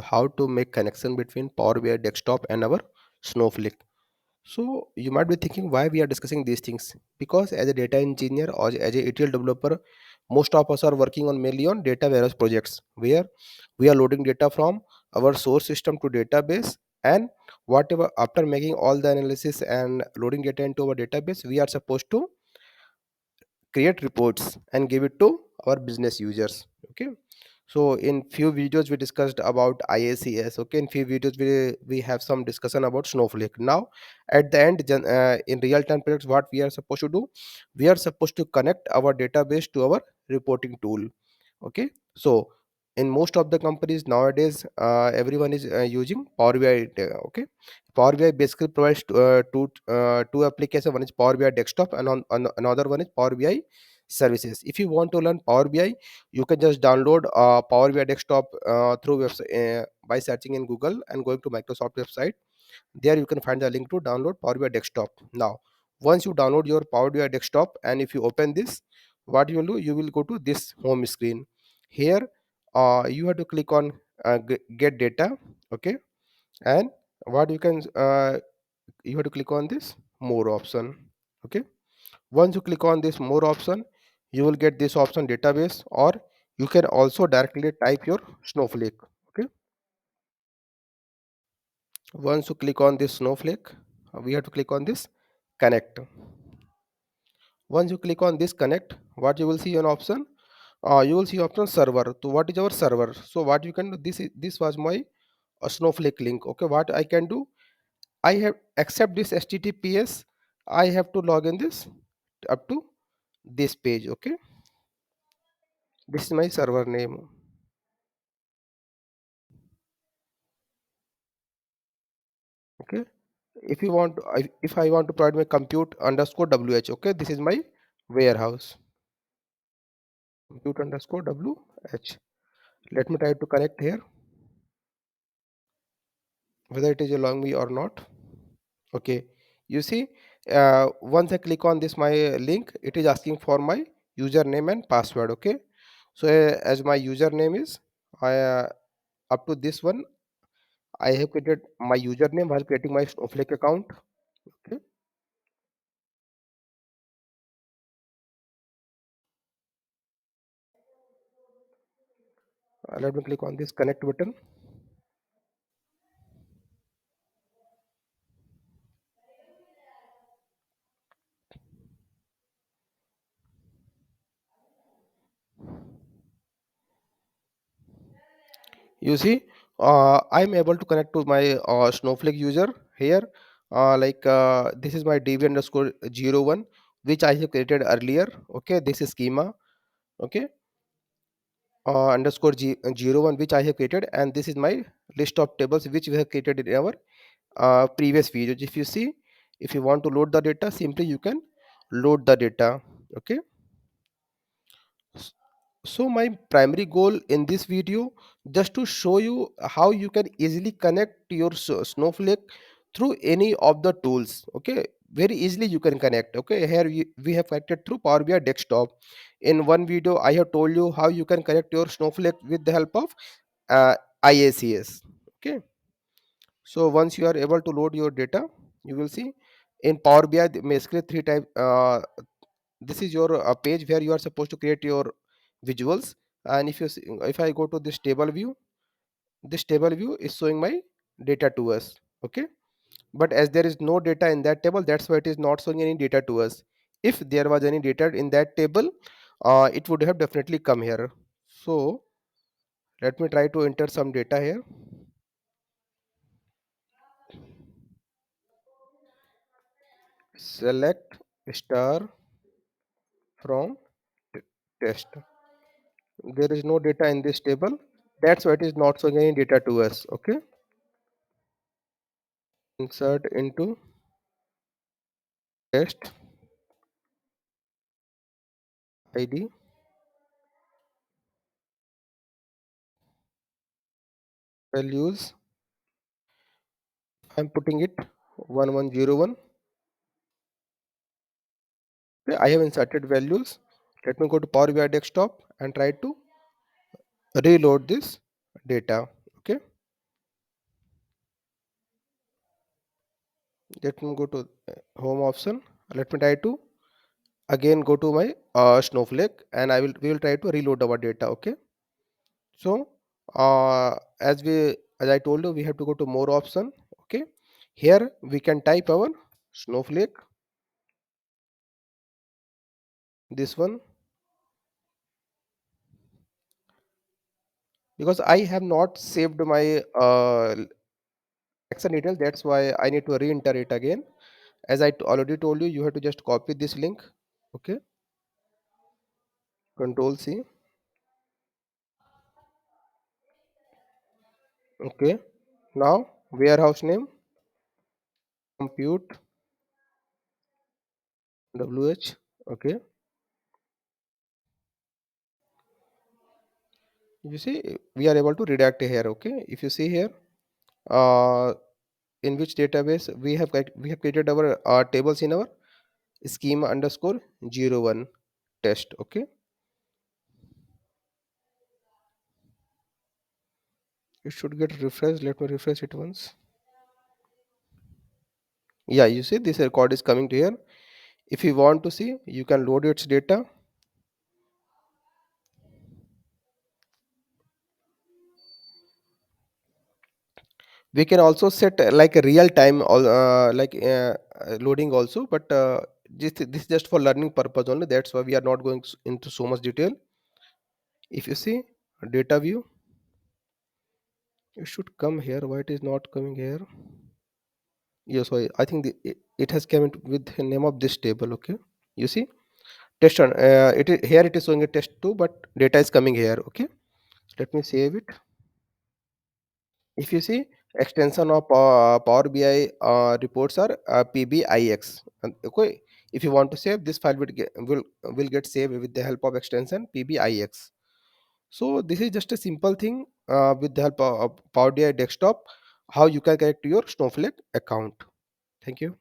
how to make connection between Power BI desktop and our Snowflake. So you might be thinking why we are discussing these things. Because as a data engineer or as a ETL developer, most of us are working on mainly on data warehouse projects where we are loading data from our source system to database, and whatever after making all the analysis and loading data into our database, we are supposed to create reports and give it to our business users. Okay, so in few videos we discussed about IACS. Okay, in few videos we have some discussion about Snowflake. Now at the end, in real time projects, what we are supposed to do, we are supposed to connect our database to our reporting tool. Okay, so in most of the companies nowadays, everyone is using Power BI. Okay, Power BI basically provides two applications. One is Power BI desktop, and on another one is Power BI services. If you want to learn Power BI, you can just download Power BI desktop through website, by searching in Google and going to Microsoft website. There you can find the link to download Power BI desktop. Now once you download your Power BI desktop, and if you open this, what you will do, you will go to this home screen. Here you have to click on get data. Okay, and what you can you have to click on this more option. Okay, once you click on this more option, you will get this option database, or you can also directly type your Snowflake. Okay, once you click on this Snowflake, we have to click on this connect. Once you click on this connect, what you will see an option, you will see option server. So what is our server? So what you can do, this was my Snowflake link. Okay, what I can do, I have accept this HTTPS, I have to log in this up to this page. Okay, this is my server name. Okay, if you want, if I want to provide my compute underscore wh. Okay, this is my warehouse, compute underscore wh. Let me try to connect here, whether it is allowing me or not. Okay, you see, once I click on this my link, it is asking for my username and password. Okay, so as my username is, I up to this one, I have created my username while creating my Snowflake account. Okay, let me click on this connect button. You see, I'm able to connect to my Snowflake user here. This is my db underscore 01, which I have created earlier. Okay, this is schema. Okay, underscore 01, which I have created, and this is my list of tables which we have created in our previous videos. If you see, if you want to load the data, simply you can load the data. Okay, so my primary goal in this video, just to show you how you can easily connect your Snowflake through any of the tools. Okay, very easily you can connect. Okay, here we have connected through Power BI desktop. In one video I have told you how you can connect your Snowflake with the help of IACS. Okay, so once you are able to load your data, you will see in Power BI basically three type. This is your page where you are supposed to create your visuals. And if you see, if I go to this table view, this table view is showing my data to us. Okay, but as there is no data in that table, that's why it is not showing any data to us. If there was any data in that table, it would have definitely come here. So let me try to enter some data here. Select star from test. There is no data in this table, that's why it is not showing any data to us. Okay, insert into test id, values, I'm putting it 1101. Okay, I have inserted values. Let me go to Power BI desktop and try to reload this data. Okay, Let me go to home option. Let me try to again go to my Snowflake, and we will try to reload our data. Okay. So as I told you, we have to go to more option. Okay. Here we can type our Snowflake, this one, because I have not saved my action details. That's why I need to re-enter it again. As I already told you, you have to just copy this link. Okay. Control C. Okay. Now warehouse name, compute WH. Okay. You see, we are able to redact here. Okay. If you see here, uh, in which database we have created our tables in our schema underscore 01 test. Okay. It should get refreshed. Let me refresh it once. Yeah, you see this record is coming to here. If you want to see, you can load its data. We can also set like a real time loading also, but this is just for learning purpose only. That's why we are not going into so much detail. If you see data view, it should come here. Why it is not coming here? Yes, so I think it has come with the name of this table. Okay, you see test on here it is showing a test 2, but data is coming here. Okay, let me save it. If you see extension of Power BI reports are PBIX. And, okay, if you want to save this file, will get saved with the help of extension PBIX. So this is just a simple thing with the help of Power BI desktop, how you can connect to your Snowflake account. Thank you.